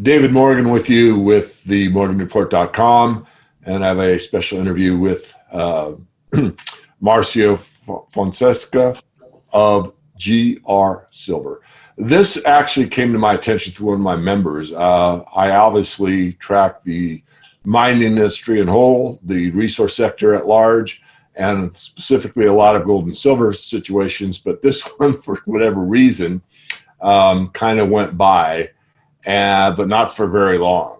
David Morgan with you with the morganreport.com, and I have a special interview with Marcio Fonseca of GR Silver. This actually came to my attention through one of my members. I obviously track the mining industry in whole, the resource sector at large, and specifically a lot of gold and silver situations, but this one, for whatever reason, kind of went by, but not for very long.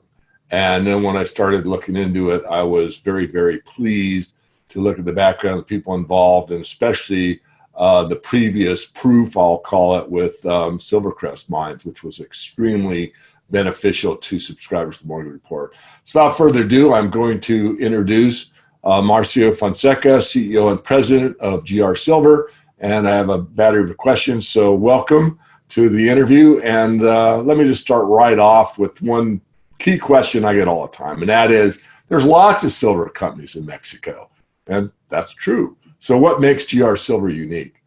And then when I started looking into it, I was very, very pleased to look at the background of the people involved, and especially the previous proof, I'll call it, with Silvercrest Mines, which was extremely beneficial to subscribers to the Morgan Report. So without further ado, I'm going to introduce Marcio Fonseca, CEO and President of GR Silver, and I have a battery of questions. So welcome to the interview, and let me just start right off with one key question I get all the time, and that is, there's lots of silver companies in Mexico, and that's true. So what makes GR Silver unique?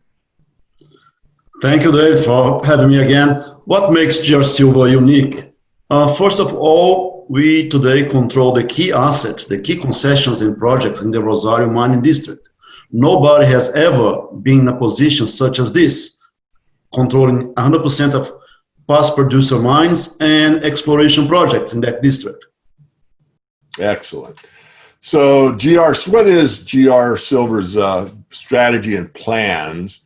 Thank you, David, for having me again. What makes GR Silver unique? First of all, we today control the key assets, the key concessions and projects in the Rosario mining district. Nobody has ever been in a position such as this, controlling 100% of past producer mines and exploration projects in that district. Excellent. So what is GR Silver's strategy and plans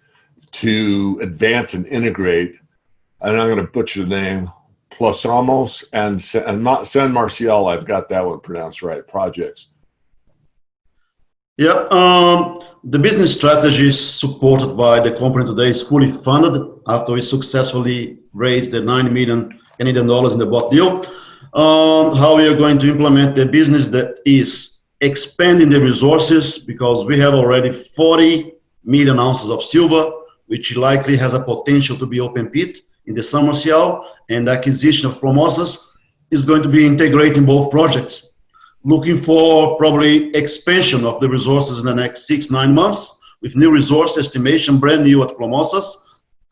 to advance and integrate, and I'm going to butcher the name, Plomosas and San Marcial, I've got that one pronounced right, projects? Yeah, the business strategy is supported by the company today, is fully funded after we successfully raised the 9 million Canadian dollars in the bought deal. How we are going to implement the business that is expanding the resources, because we have already 40 million ounces of silver, which likely has a potential to be open pit in the San Marcial, and acquisition of Plomosas is going to be integrating both projects. Looking for probably expansion of the resources in the next 6-9 months with new resource estimation, brand new at Plomosas.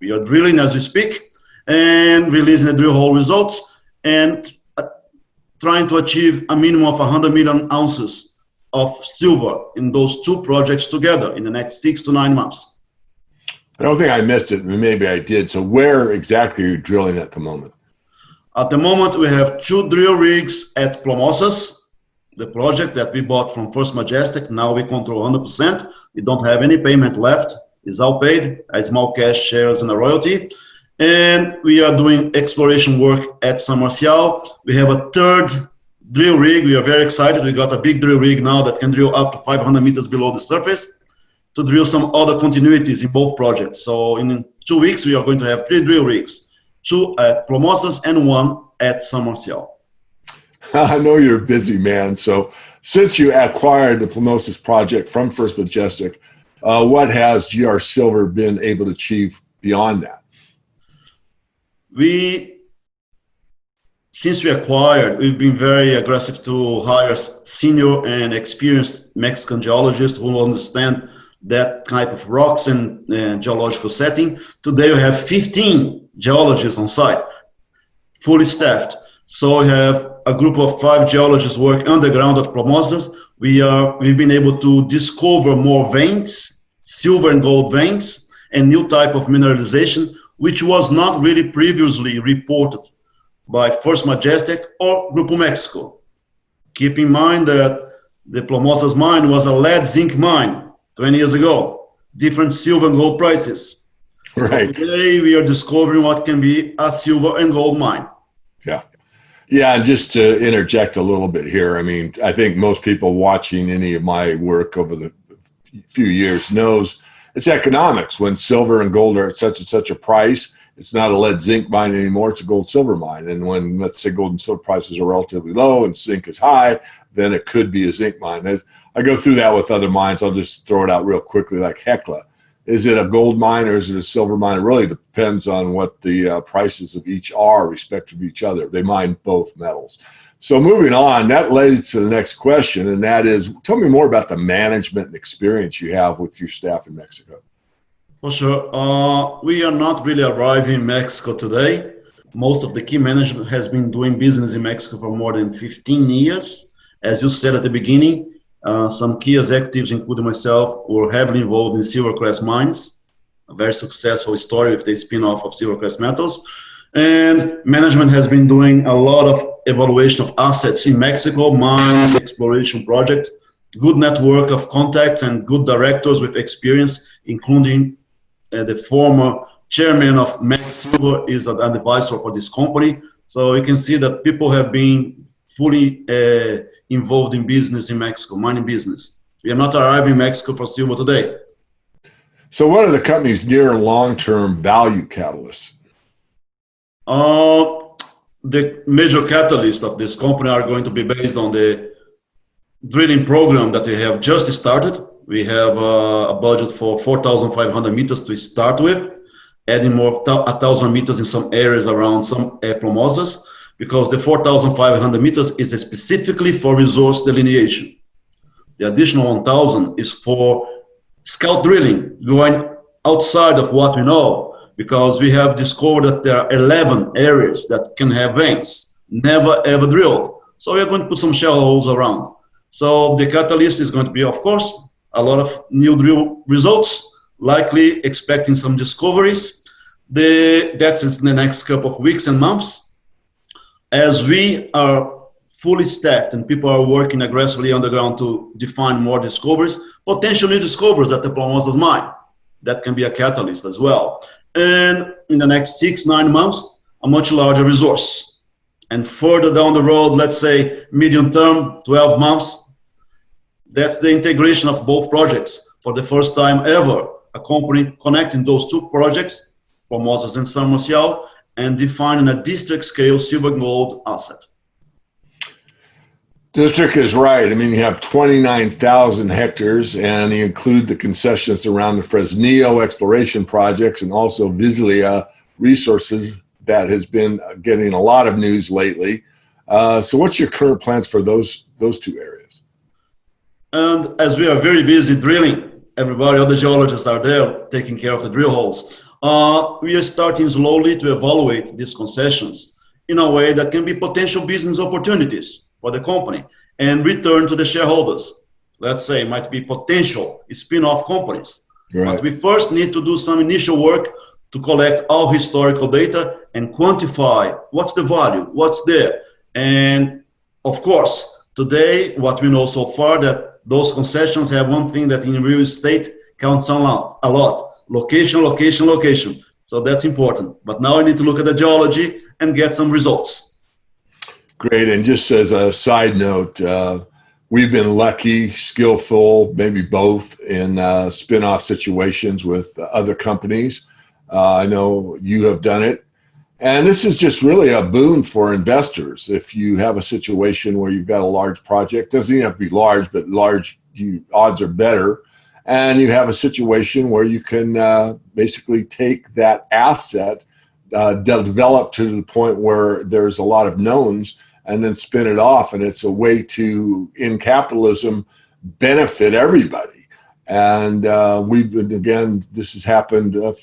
We are drilling as we speak and releasing the drill hole results and trying to achieve a minimum of 100 million ounces of silver in those two projects together in the next 6 to 9 months. I don't think I missed it, maybe I did. So where exactly are you drilling at the moment? At the moment, we have 2 drill rigs at Plomosas, the project that we bought from First Majestic. Now we control 100%. We don't have any payment left. It's all paid, a small cash shares and a royalty. And we are doing exploration work at San Marcial. We have a 3rd drill rig. We are very excited. We got a big drill rig now that can drill up to 500 meters below the surface to drill some other continuities in both projects. So in 2 weeks, we are going to have 3 drill rigs, 2 at Plomosas and 1 at San Marcial. I know you're a busy man. So since you acquired the Plomosas project from First Majestic, what has GR Silver been able to achieve beyond that? Since we acquired, we've been very aggressive to hire senior and experienced Mexican geologists who understand that type of rocks and geological setting. Today we have 15 geologists on site, fully staffed. So we have a group of 5 geologists work underground at Plomosas. We've been able to discover more veins, silver and gold veins, and new type of mineralization, which was not really previously reported by First Majestic or Grupo Mexico. Keep in mind that the Plomosas mine was a lead zinc mine 20 years ago, different silver and gold prices. Right. So today we are discovering what can be a silver and gold mine. Yeah. Yeah, and just to interject a little bit here, I mean, I think most people watching any of my work over the few years knows it's economics. When silver and gold are at such and such a price, it's not a lead zinc mine anymore, it's a gold silver mine. And when, let's say, gold and silver prices are relatively low and zinc is high, then it could be a zinc mine. I go through that with other mines. I'll just throw it out real quickly, like Hecla. Is it a gold mine or is it a silver mine? It really depends on what the prices of each are respective to each other. They mine both metals. So moving on, that leads to the next question, and that is, tell me more about the management and experience you have with your staff in Mexico. For sure. We are not really arriving in Mexico today. Most of the key management has been doing business in Mexico for more than 15 years. As you said at the beginning, some key executives, including myself, were heavily involved in Silvercrest Mines, a very successful story with the spin-off of Silvercrest Metals. And management has been doing a lot of evaluation of assets in Mexico, mines, exploration projects, good network of contacts and good directors with experience, including the former chairman of Max Silver is an advisor for this company. So you can see that people have been fully involved in business in Mexico, mining business. We are not arriving in Mexico for silver today. So what are the company's near and long-term value catalysts? The major catalysts of this company are going to be based on the drilling program that we have just started. We have a budget for 4,500 meters to start with, adding more 1,000 meters in some areas around some plomosas, because the 4,500 meters is specifically for resource delineation. The additional 1,000 is for scout drilling, going outside of what we know, because we have discovered that there are 11 areas that can have veins, never ever drilled. So we are going to put some shallow holes around. So the catalyst is going to be, of course, a lot of new drill results, likely expecting some discoveries. That's in the next couple of weeks and months. As we are fully staffed and people are working aggressively on the ground to define more discoveries, potential new discoveries at the Plomosas mine. That can be a catalyst as well. And in the next 6-9 months, a much larger resource. And further down the road, let's say medium term, 12 months, that's the integration of both projects. For the first time ever, a company connecting those two projects, Plomosas and San Marcial, and defining a district scale silver gold asset. District is right. I mean, you have 29,000 hectares, and you include the concessions around the Fresnillo exploration projects and also Vizsla Resources that has been getting a lot of news lately. So what's your current plans for those two areas? And as we are very busy drilling, everybody, all the geologists are there taking care of the drill holes. We are starting slowly to evaluate these concessions in a way that can be potential business opportunities for the company and return to the shareholders. Let's say might be potential spin-off companies. Right. But we first need to do some initial work to collect all historical data and quantify what's the value, what's there. And of course, today, what we know so far that those concessions have one thing that in real estate counts a lot. Location, location, location. So that's important. But now I need to look at the geology and get some results. Great. And just as a side note, we've been lucky, skillful, maybe both in spin-off situations with other companies. I know you have done it. And this is just really a boon for investors. If you have a situation where you've got a large project, doesn't even have to be large, but large odds are better. And you have a situation where you can basically take that asset, develop to the point where there's a lot of knowns, and then spin it off. And it's a way to, in capitalism, benefit everybody. And we've been, again, this has happened a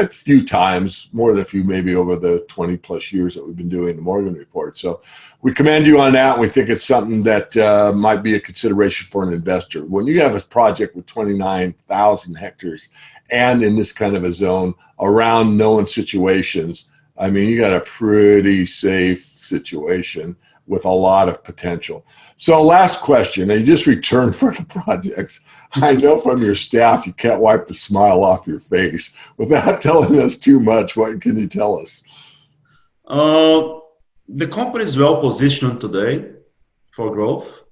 few times, more than a few, maybe over the 20 plus years that we've been doing the Morgan Report. So we commend you on that. And we think it's something that might be a consideration for an investor. When you have a project with 29,000 hectares and in this kind of a zone around known situations, I mean, you got a pretty safe situation with a lot of potential. So last question, and you just returned from the projects. I know from your staff, you can't wipe the smile off your face. Without telling us too much, what can you tell us? The company is well positioned today for growth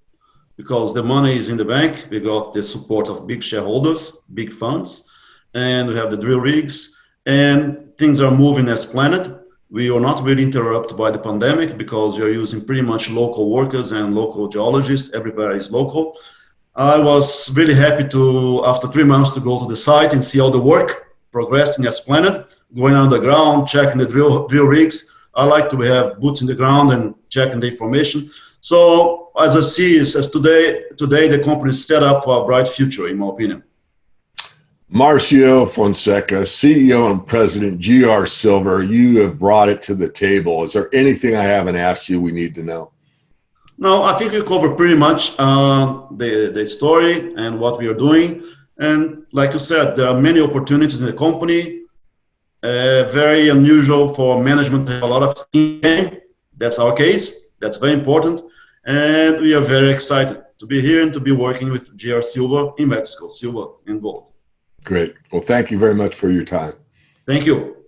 because the money is in the bank. We got the support of big shareholders, big funds, and we have the drill rigs, and things are moving as planned. We are not really interrupted by the pandemic because we are using pretty much local workers and local geologists. Everybody is local. I was really happy to, after 3 months, to go to the site and see all the work progressing as planned, going underground, checking the drill rigs. I like to have boots in the ground and checking the information. So as I see, as today the company is set up for a bright future, in my opinion. Marcio Fonseca, CEO and President, GR Silver, you have brought it to the table. Is there anything I haven't asked you we need to know? No, I think we covered pretty much the story and what we are doing. And like you said, there are many opportunities in the company. Very unusual for management to have a lot of skin in the game. That's our case. That's very important. And we are very excited to be here and to be working with GR Silver in Mexico, silver and gold. Great. Well, thank you very much for your time. Thank you.